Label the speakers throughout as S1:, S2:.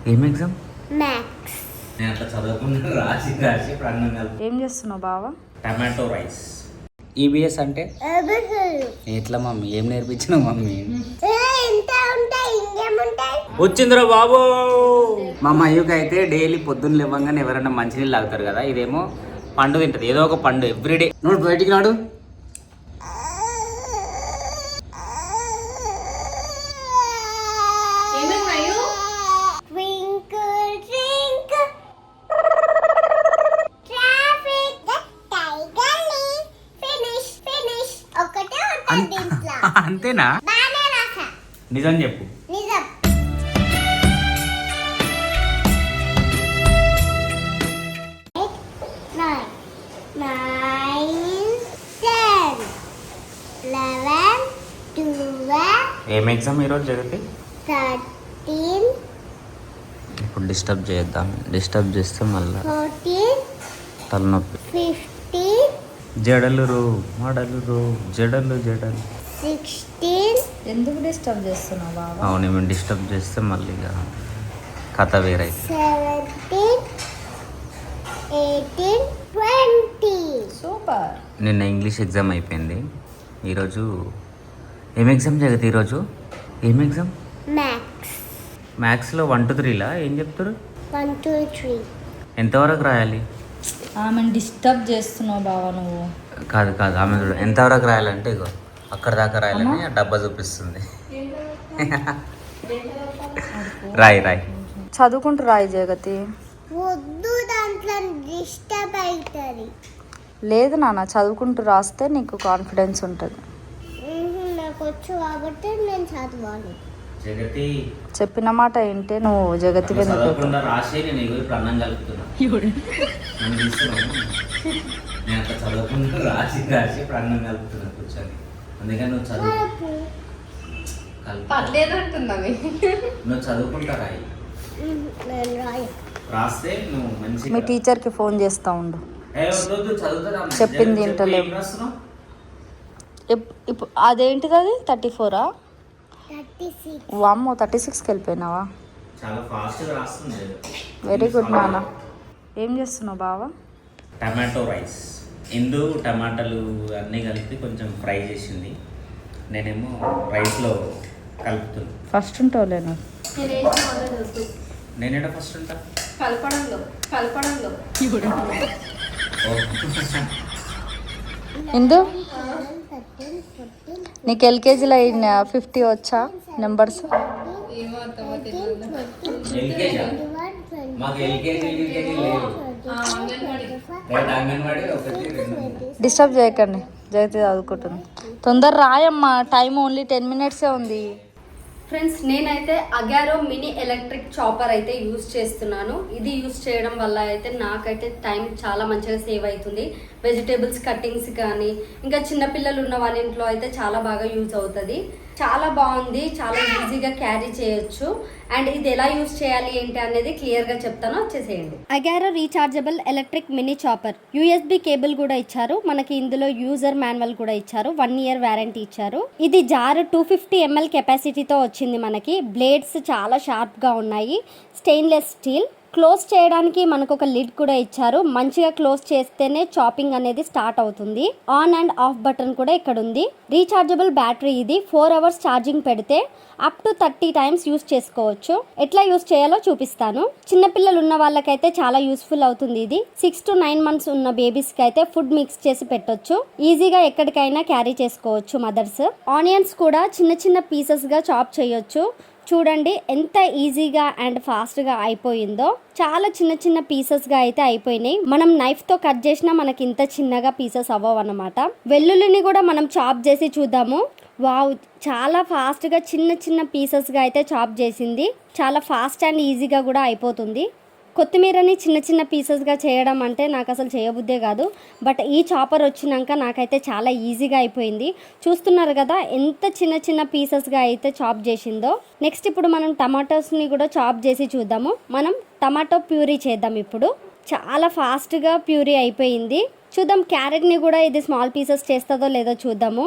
S1: ఏం exam?
S2: Maths.
S1: నేను అట్లా చదవకుండా రాసి రాసి ప్రాణం కలుపు.
S3: ఏం చేస్తున్నావు బావా?
S1: Tomato rice. ఈబిఎస్ అంటే ఎట్లా మమ్మీ? ఏం నేర్పించినావు మమ్మీ? వచ్చిందిరా బాబు. మా మయ్యకి అయితే డైలీ పొద్దున్న లేవగానే ఎవరైనా మంచినీళ్ళు తాగుతారు కదా, ఇదేమో పండు తింటది, ఏదో ఒక పండు ఎవ్రీడే. నోడు బయటికి నాడు. అంతేనా? నిజం చెప్పు. ఏం ఎగ్జామ్ ఈరోజు జగతి? ఇప్పుడు డిస్టర్బ్ చేద్దాం, డిస్టర్బ్ చేస్తే మళ్ళీ తలనొప్పి. జడలు మడలు జడలు జడలు.
S3: ఎందుకు డిస్టర్బ్ చేస్తున్నావు బాబా?
S1: అవును, మేము డిస్టర్బ్ చేస్తే మళ్ళీ కథ వేరైతే.
S3: సూపర్.
S1: నిన్న ఇంగ్లీష్ ఎగ్జామ్ అయిపోయింది. ఈరోజు ఏం ఎగ్జామ్ జగతి? ఈరోజు ఏం ఎగ్జామ్? మ్యాథ్స్లో 1 to 3లా ఏం చెప్తారు?
S2: 1 2 3.
S1: ఎంతవరకు రాయాలి?
S3: ఆమెను డిస్టర్బ్ చేస్తున్నావు బావా నువ్వు.
S1: కాదు కాదు, ఆమె ఎంతవరకు రాయాలంటే ఇగో అక్కడ దాకా రాయాలని ఆ డబ్బా చూపిస్తుంది. రాయి రాయి.
S3: చదువుకుంటూ రాయి జగతి.
S2: వద్దు, దాంట్లో డిస్టర్బ్ అవుతుంది.
S3: లేదు నాన్న, చదువుకుంటూ రాస్తే నీకు కాన్ఫిడెన్స్ ఉంటుంది.
S2: నాకు వచ్చు కాబట్టి నేను చదవాలి.
S1: జగతి
S3: చెప్పిన మాట ఏంటి నువ్వు? జగతి
S1: రాసి నేను ఇప్పుడు అన్నం కలుపుతున్నా. నేను అట్లా చదవకుండా రాసి రాసి ఇప్పుడు అన్నం కలుపుతున్నా కూర్చొని. అందుకని నువ్వు చదువు నువ్వు చదువుకుంటా రాయి. రాస్తే నువ్వు మంచి.
S3: మీ టీచర్కి ఫోన్ చేస్తా ఉండు.
S1: చదువుతా
S3: చెప్పింది ఇంటలేవు. ఇప్పుడు అదేంటిది అది 34ఆ?
S2: 36.
S3: వామ్మో 36కి వెళ్ళిపోయినావా?
S1: చాలా ఫాస్ట్గా రాస్తుంది.
S3: వెరీ గుడ్ నాన్న. ఏం చేస్తున్నావు బావా?
S1: Tomato rice. ఇందు టమాటాలు అన్నీ కలిపి కొంచెం ఫ్రై చేసింది, నేనేమో రైస్లో కలుపుతుంది.
S3: ఫస్ట్ ఉంటావులేను.
S1: నేనేట ఫస్ట్ ఉంటా
S4: కలపడంలో.
S3: ఇందు నీకు ఎల్కేజీలో 50 వచ్చా నెంబర్స్? డిస్టర్బ్ చేయకండి, జగతి చదువుకుంటుంది. తొందర రాయమ్మా, టైం ఓన్లీ 10 minutes ఉంది.
S4: ఫ్రెండ్స్, నేనైతే అగారో మినీ ఎలక్ట్రిక్ చాపర్ అయితే యూజ్ చేస్తున్నాను. ఇది యూజ్ చేయడం వల్ల అయితే నాకైతే టైం చాలా మంచిగా సేవ్ అవుతుంది. వెజిటేబుల్స్ కట్టింగ్స్ కానీ ఇంకా చిన్నపిల్లలు ఉన్న వాళ్ళ ఇంట్లో అయితే చాలా బాగా యూజ్ అవుతుంది. చాలా బాగుంది, చాలా ఈజీగా క్యారీ చేయొచ్చు. అండ్ ఇది ఎలా యూజ్ చేయాలి ఏంటి అనేది క్లియర్గా చెప్తాను, వచ్చేసేయండి. Agaro rechargeable electric mini chopper. USB cable కూడా ఇచ్చారు మనకి. ఇందులో యూజర్ మాన్యువల్ కూడా ఇచ్చారు. 1 year వారంటీ ఇచ్చారు. ఇది జార్ 250 ml కెపాసిటీతో వచ్చింది మనకి. బ్లేడ్స్ చాలా షార్ప్గా ఉన్నాయి. Stainless steel. క్లోజ్ చేయడానికి మనకు ఒక లిడ్ కూడా ఇచ్చారు. మంచిగా క్లోజ్ చేస్తేనే చాపింగ్ అనేది స్టార్ట్ అవుతుంది. ఆన్ అండ్ ఆఫ్ బటన్ కూడా ఇక్కడ ఉంది. రీఛార్జబుల్ బ్యాటరీ ఇది. 4 hours ఛార్జింగ్ పెడితే అప్ టు 30 times యూస్ చేసుకోవచ్చు. ఎట్లా యూస్ చేయాలో చూపిస్తాను. చిన్నపిల్లలు ఉన్న వాళ్ళకైతే చాలా యూస్ఫుల్ అవుతుంది ఇది. 6 to 9 months ఉన్న బేబీస్కి అయితే ఫుడ్ మిక్స్ చేసి పెట్టొచ్చు. ఈజీగా ఎక్కడికైనా క్యారీ చేసుకోవచ్చు మదర్స్. ఆనియన్స్ కూడా చిన్న చిన్న పీసెస్గా చాప్ చేయొచ్చు. చూడండి ఎంత ఈజీగా అండ్ ఫాస్ట్గా అయిపోయిందో. చాలా చిన్న చిన్న పీసెస్గా అయితే అయిపోయినాయి. మనం నైఫ్తో కట్ చేసినా మనకి ఇంత చిన్నగా పీసెస్ అవ్వవు అన్నమాట. వెల్లుల్లిని కూడా మనం చాప్ చేసి చూద్దాము. వావ్, చాలా ఫాస్ట్గా చిన్న చిన్న పీసెస్గా అయితే చాప్ చేసింది. చాలా ఫాస్ట్ అండ్ ఈజీగా కూడా అయిపోతుంది. కొత్తిమీరని చిన్న చిన్న పీసెస్గా చేయడం అంటే నాకు అసలు చేయబుద్దే కాదు. బట్ ఈ చాపర్ వచ్చినాక నాకైతే చాలా ఈజీగా అయిపోయింది. చూస్తున్నారు కదా ఎంత చిన్న చిన్న పీసెస్గా అయితే చాప్ చేసిందో. నెక్స్ట్ ఇప్పుడు మనం టమాటోస్ని కూడా చాప్ చేసి చూద్దాము. మనం టమాటో ప్యూరీ చేద్దాం ఇప్పుడు. చాలా ఫాస్ట్గా ప్యూరీ అయిపోయింది. చూద్దాం క్యారెట్ని కూడా ఇది స్మాల్ పీసెస్ చేస్తుందో లేదో చూద్దాము.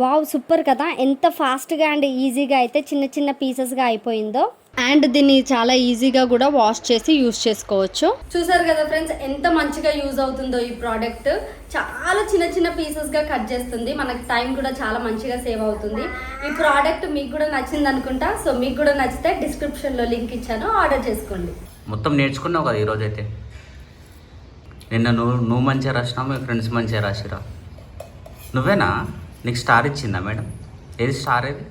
S4: వావ్, సూపర్ కదా, ఎంత ఫాస్ట్గా అండ్ ఈజీగా అయితే చిన్న చిన్న పీసెస్గా అయిపోయిందో. అండ్ దీన్ని చాలా ఈజీగా కూడా వాష్ చేసి యూజ్ చేసుకోవచ్చు. చూసారు కదా ఫ్రెండ్స్, ఎంత మంచిగా యూజ్ అవుతుందో ఈ ప్రోడక్ట్. చాలా చిన్న చిన్న పీసెస్గా కట్ చేస్తుంది, మనకి టైం కూడా చాలా మంచిగా సేవ్ అవుతుంది. ఈ ప్రోడక్ట్ మీకు కూడా నచ్చింది అనుకుంటా. సో మీకు కూడా నచ్చితే డిస్క్రిప్షన్లో లింక్ ఇచ్చాను, ఆర్డర్ చేసుకోండి.
S1: మొత్తం నేర్చుకున్నావు కదా ఈరోజు అయితే. నిన్న నువ్వు మంచిగా రాసినావు, మీ ఫ్రెండ్స్ మంచిగా రాసిరా. నువ్వేనా? నీకు స్టార్ ఇచ్చిందా మేడం? ఏది స్టార్? ఏది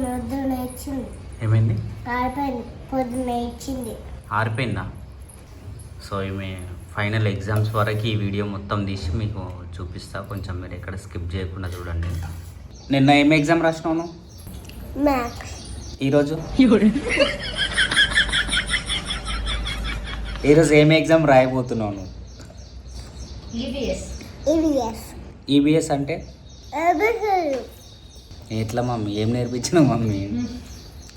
S2: పొద్దున ఇచ్చింది.
S1: ఏమైంది?
S2: పొద్దున ఇచ్చింది.
S1: ఆరిపోయిందా? సో ఈమె ఫైనల్ ఎగ్జామ్స్ వరకు ఈ వీడియో మొత్తం తీసి మీకు చూపిస్తా, కొంచెం మీరు ఎక్కడ స్కిప్ చేయకుండా చూడండి. నిన్న ఏం ఎగ్జామ్ రాసినావు నువ్వు?
S2: మ్యాథ్స్.
S1: ఈరోజు ఈరోజు ఏం ఎగ్జామ్ రాయబోతున్నావు నువ్వు? ఈబిఎస్ అంటే ఎట్లా మమ్మీ? ఏం నేర్పించినావు మమ్మీ?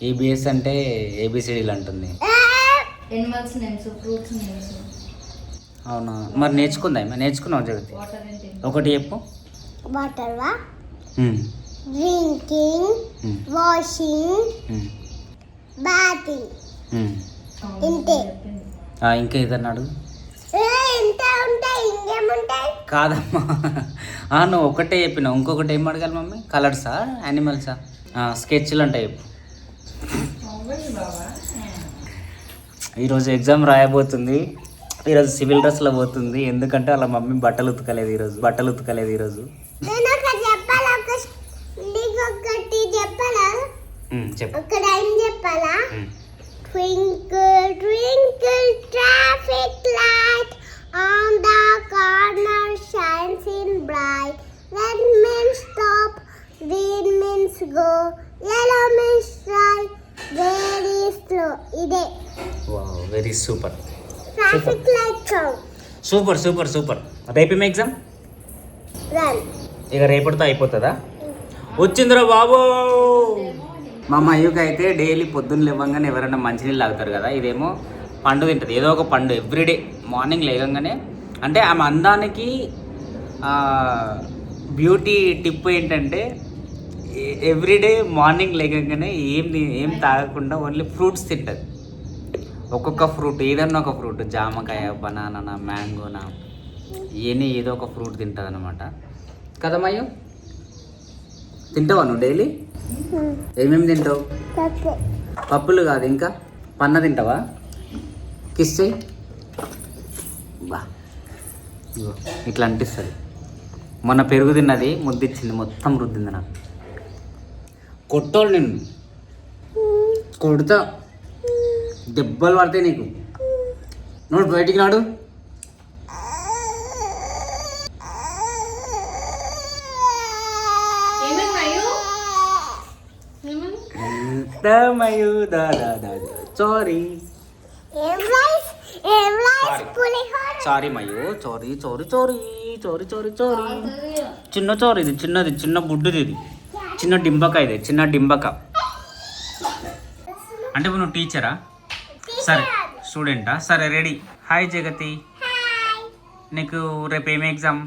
S1: ఈబిఎస్ అంటే ఏబిసిడీలు అంటుంది. అవునా? మరి నేర్చుకున్నావు జగతి? ఒకటి చెప్పు.
S2: Water, drinking, washing, bathing. ఇంతే.
S1: ఇంకా ఏదన్నా అడుగు.
S2: ఇంత ఉంటాయి, ఇంకేముంటాయి?
S1: కాదమ్మా, నువ్వు ఒకటే చెప్పినావు. ఇంకొకటి ఏం అడగాలి మమ్మీ? కలర్సా, యానిమల్సా, స్కెచ్లు ఉంటాయి చెప్పు. ఈరోజు ఎగ్జామ్ రాయబోతుంది. ఈరోజు సివిల్ డ్రెస్లో పోతుంది, ఎందుకంటే వాళ్ళ మమ్మీ బట్టలు ఉతకలేదు ఈరోజు.
S2: నేను ఒకటి చెప్పాలా?
S1: చెప్పు.
S2: ఒక టైం చెప్పాలా? Twinkle, twinkle, traffic light on the corner shines in bright. Red means stop, green means go, yellow means try, very slow. Ide.
S1: Wow, very super.
S2: Traffic light come.
S1: Super. రేపు ఏం ఎగ్జామ్?
S2: Run.
S1: ఇక రేపటితో అయిపోతుందా? వచ్చిందిరా బాబు. మా మయూకి అయితే daily పొద్దున్న లేవగానే ఎవరైనా మంచినీళ్ళు తాగుతారు కదా, ఇదేమో పండు తింటుంది. ఏదో ఒక పండు ఎవ్రీడే మార్నింగ్ లేవగానే. అంటే ఆమె అందానికి బ్యూటీ టిప్ ఏంటంటే ఎవ్రీడే మార్నింగ్ లేవగానే ఏం తాగకుండా ఓన్లీ ఫ్రూట్స్ తింటుంది. ఒక్కొక్క ఫ్రూట్, ఏదన్నా ఒక ఫ్రూట్, జామకాయ, బనానా, మ్యాంగోనా, ఏదో ఒక ఫ్రూట్ తింటుంది అనమాట. కదా మయ్యో? తింటావా నువ్వు డైలీ? ఏమేమి తింటావు? పప్పులు కాదు, ఇంకా పన్న తింటావా? కిస్ చెయ్యి. బా, ఇట్లా అనిపిస్తుంది. మొన్న పెరుగు తిన్నది, ముద్దిచ్చింది, మొత్తం రుద్దింది నాకు. కొట్టోళ్ళు నిన్ను కొడుతా, దెబ్బలు పడతాయి నీకు. నువ్వు బయటికి నాడు. సారీ మయూ, చోరీ. చిన్న చోరీ, ఇది చిన్న బుడ్డుది, ఇది చిన్న డింబక. అంటే నువ్వు టీచరా? సరే, స్టూడెంటా? సరే, రెడీ. హాయ్ జగతి, నీకు రేపు ఏమి ఎగ్జామ్?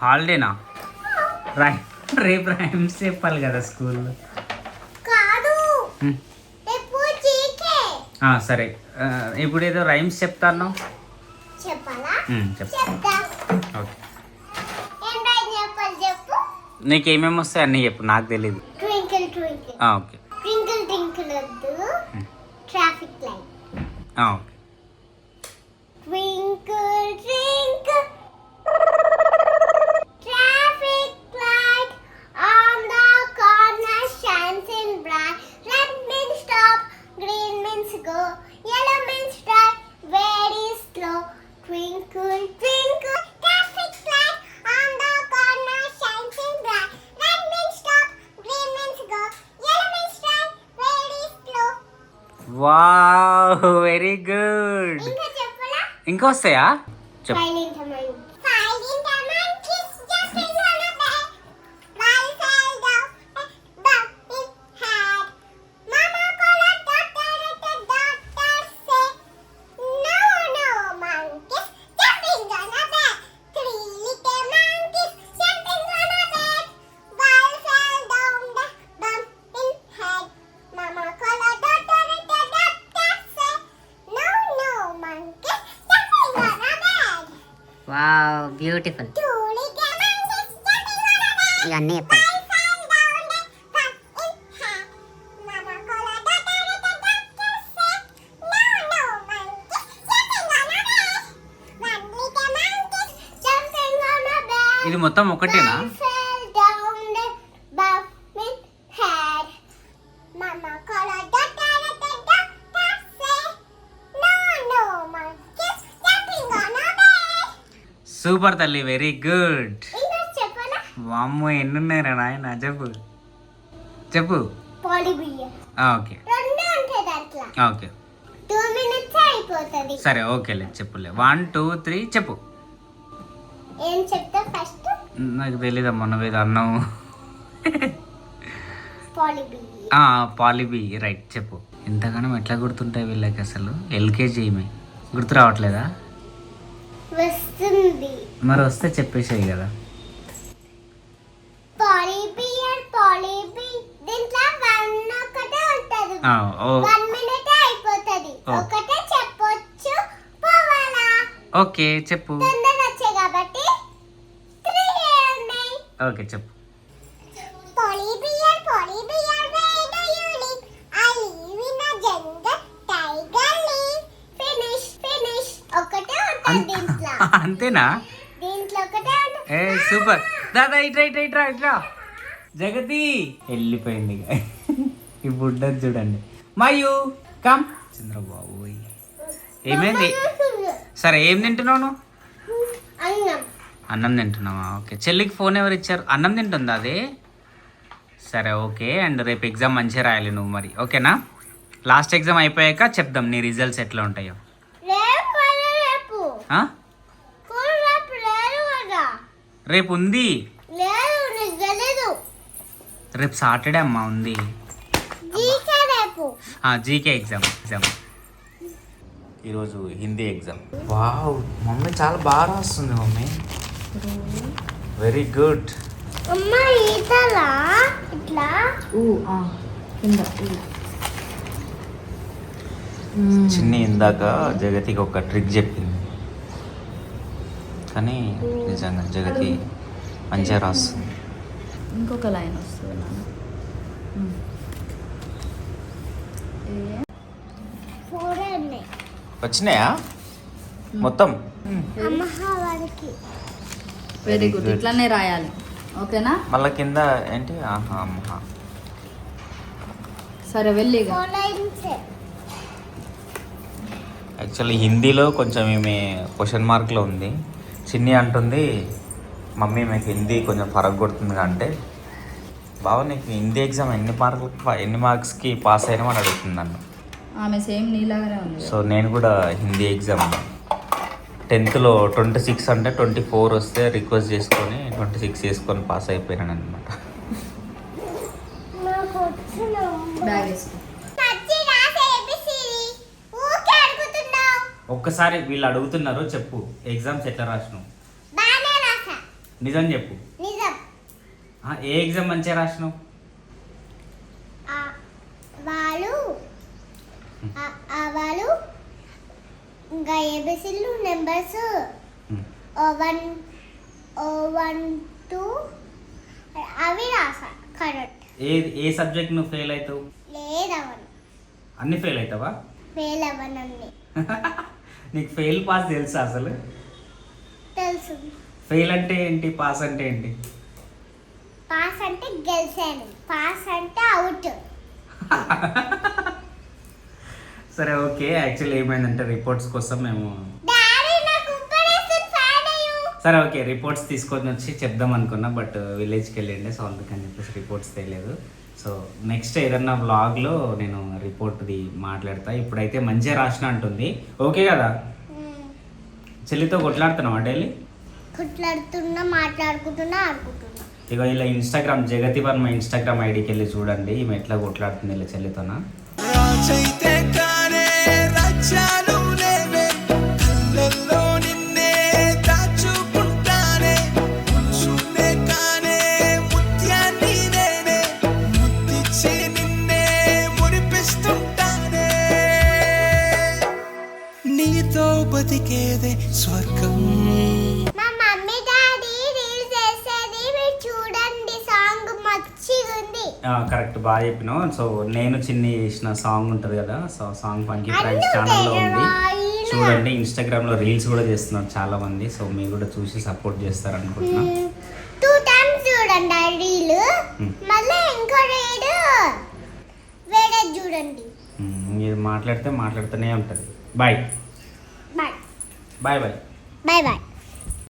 S1: హాలిడేనా? రేపు రైమ్స్ చెప్పాలి కదా స్కూల్లో. సరే, ఇప్పుడు ఏదో రైమ్స్ చెప్తాను. ఓకే, నీకేమేమి వస్తాయి అన్నీ చెప్పు, నాకు తెలీదు. Okay. Okay. Wow, very good. ఇంకా వస్తాయా? చెప్పు.
S5: బ్యూటిఫుల్ ఇవన్నీ చెప్పండి.
S1: ఇది మొత్తం ఒకటేనా? సూపర్ తల్లి, వెరీ గుడ్. వామ్మో ఎన్ని ఉన్నాయిరా నాయన, చెప్పు చెప్పు. ఓకే ఓకే సరే ఓకేలే చెప్పులే. 1 2 3 చెప్పు.
S2: ఏం చెప్తా ఫస్ట్?
S1: నాకు తెలీదమ్మా, నువ్వేదో అన్నావు.
S2: పాలిబియా.
S1: పాలిబీ, రైట్ చెప్పు. ఎంతగానో ఎట్లా గుర్తుంటాయి వీళ్ళకి అసలు? ఎల్కేజీ ఈమె గుర్తు రావట్లేదా?
S2: వస్తుంది.
S1: మరి వస్తే చెప్పేసాయి కదా.
S2: దీంట్లో 1 ఒకటే ఉంటది. 1 మినిట్ అయిపోతది.
S1: ఓ.
S2: ఒకటే చెప్పొచ్చు, పోవాలా?
S1: ఓకే చెప్పు.
S2: తొందరగా వచ్చాయి కాబట్టి 3 ఉన్నాయి.
S1: ఓకే చెప్పు.
S2: Polybear, wait a unit. I live in a jungle, tiger leaf. Finish. ఒకటే ఉంటది దీంట్లో.
S1: అంతేనా?
S2: దీంట్లో ఒకటే ఉంటది.
S1: ఏ సూపర్. దాదా ఇట్రా జగతి వెళ్ళిపోయింది. ఈ బుడ్డది చూడండి. మయూ కమ్. చంద్రబాబు ఏమైంది? సరే ఏం తింటున్నావు నువ్వు? అన్నం తింటున్నావా? ఓకే. చెల్లికి ఫోన్ ఎవరు ఇచ్చారు? అన్నం తింటుందా అది? సరే ఓకే. అండ్ రేపు ఎగ్జామ్ మంచిగా రాయాలి నువ్వు మరి, ఓకేనా? లాస్ట్ ఎగ్జామ్ అయిపోయాక చెప్దాం నీ రిజల్ట్స్ ఎట్లా ఉంటాయో. ఆ? రేపు ఉంది. రేపు సాటర్డే అమ్మా ఉంది. GK exam. ఈరోజు హిందీ ఎగ్జామ్. వావ్, మమ్మీ చాలా బాగా రాస్తుంది మమ్మీ. Very good.
S2: అమ్మ ఈతలా ఇట్లా
S1: చిన్ని ఇందాక జగతికి ఒక ట్రిక్ చెప్పింది, కానీ నిజంగా జగతి మంచిగా రాస్తుంది.
S3: ఇంకొక లైన్ వస్తుంది నాన్న.
S2: 4 ఉన్నాయి.
S1: వచ్చినాయా మొత్తం?
S2: అమ్మ వాడికి
S3: వెరీ గుడ్, ఇట్లానే రాయాలి, ఓకేనా?
S1: మళ్ళీ కింద ఏంటి? ఆహా అమ్మహా.
S3: సరే వెళ్ళి
S2: 4 లైన్స్.
S1: యాక్చువల్లీ హిందీలో కొంచెం ఈమె క్వశ్చన్ మార్క్లో ఉంది. చిన్ని అంటుంది, మమ్మీ మీకు హిందీ కొంచెం ఫరక్ కొడుతుంది అంటే, బాబా నీకు హిందీ ఎగ్జామ్ ఎన్ని మార్క్స్కి పాస్ అయినా అని అడుగుతుంది నన్ను.
S3: ఆమె సేమ్ నీలాగానే ఉంది.
S1: సో నేను కూడా హిందీ ఎగ్జామ్ 10th 26 అంటే 24 వస్తే రిక్వెస్ట్ చేసుకొని 26 చేసుకొని పాస్ అయిపోయినాను అనమాట.
S2: నాకు వచ్చిన
S3: బ్యాగ్ వేసుకో.
S1: ఒక్కసారి వీళ్ళు అడుగుతున్నారు, చెప్పు ఎగ్జామ్స్ ఎట్లా రాసినావు? నిజం చెప్పు. ఏ ఎగ్జామ్ మంచిగా రాసినావు?
S2: వాళ్ళు ఇంకా ఏబిసిలు నెంబర్స్ 1 2 అవి రాసా కరెక్ట్.
S1: ఏ సబ్జెక్ట్ నువ్వు ఫెయిల్ అవుతావు?
S2: లేదవను.
S1: అన్ని ఫెయిల్ అవుతావా?
S2: ఫెయిల్ అవ్వనన్ని.
S1: నీకు ఫెయిల్ పాస్ తెలుసా అసలు?
S2: తెలుసు.
S1: ఫెయిల్ అంటే ఏంటి, పాస్ అంటే ఏంటి?
S2: పాస్ అంటే గెలిచాను, పాస్ అంటే అవుట్.
S1: సరే ఓకే. యాక్చువల్లీ ఏమైందంటే రిపోర్ట్స్ కోసం మేము సరే ఓకే రిపోర్ట్స్ తీసుకొని వచ్చి చెప్దాం అనుకున్నా, బట్ విలేజ్కి వెళ్ళండి, సో అందుకని చెప్పేసి రిపోర్ట్స్ తెలియదు. సో నెక్స్ట్ ఏదన్నా వ్లాగ్లో నేను రిపోర్ట్ది మాట్లాడతా. ఇప్పుడైతే మంచిగా రాసిన అంటుంది, ఓకే కదా? చెల్లితో కొట్లాడుతున్నావా డైలీ?
S2: కొట్లాడుతున్నా, మాట్లాడుకుంటున్నా, ఆడుకుంటున్నా.
S1: ఇక ఇలా ఇన్స్టాగ్రామ్ జగతి వర్మ ఇన్స్టాగ్రామ్ ఐడికి వెళ్ళి చూడండి, ఈమె ఎట్లా కొట్లాడుతుంది ఇలా చెల్లితోనా.
S2: మా మమ్మీ
S1: కరెక్ట్, బాగా చెప్పినావు. సో నేను చిన్ని చేసిన సాంగ్ ఉంటుంది కదా, సో సాంగ్ పంకీ ఫ్రాంక్స్ ఛానల్లో ఉంది, చూడండి. ఇన్స్టాగ్రామ్లో రీల్స్ కూడా చేస్తున్నారు చాలా మంది, సో మీరు కూడా చూసి సపోర్ట్ చేస్తారు అనుకుంటున్నా.
S2: 2 times చూడండి ఆ రీల్, మళ్ళీ ఇంకో రీల్ వేరే చూడండి.
S1: మీరు మాట్లాడితేనే ఉంటుంది. Bye
S2: bye
S1: bye bye
S2: bye bye.